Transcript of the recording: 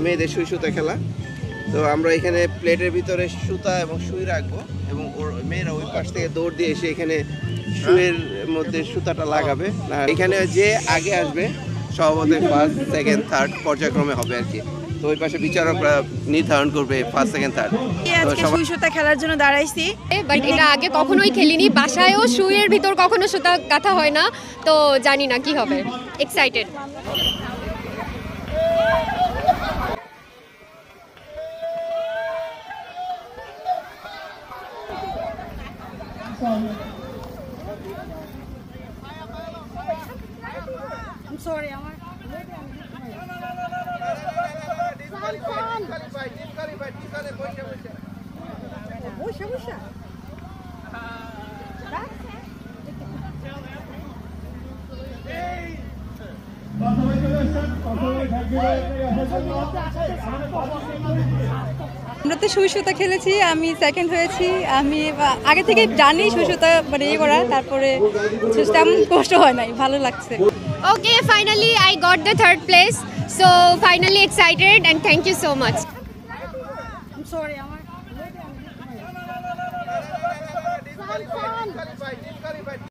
মেয়েদের সুই সুতা খেলা। তো আমরা এখানে প্লেটের ভিতরে সুতা এবং সুই রাখবো এবং মেয়েরা ওই পাশ থেকে দৌড় দিয়ে এসে এখানে সুইয়ের মধ্যে সুতাটা লাগাবে। এখানে যে আগে আসবে সভাপতি ফার্স্ট সেকেন্ড থার্ড পর্যায়ক্রমে হবে আর কি। তো ওই পাশে বিচারকরা নির্ধারণ করবে ফার্স্ট সেকেন্ড থার্ড। আজকে সুই সুতা খেলার জন্য দাঁড়াইছি, বাট এটা আগে কখনোই খেলিনি, বাসায়ও সুইয়ের ভিতর কখনো সুতা গাঁথা হয় না, তো জানি না কি হবে, এক্সাইটেড। আমরা তো সুই সুতা খেলেছি, আমি সেকেন্ড হয়েছি। আমি আগে থেকে জানি সুই সুতা মানে ইয়ে করা, তারপরে তেমন কষ্ট হয় নাই, ভালো লাগছে। Okay, finally I got the third place, so finally excited and thank you so much.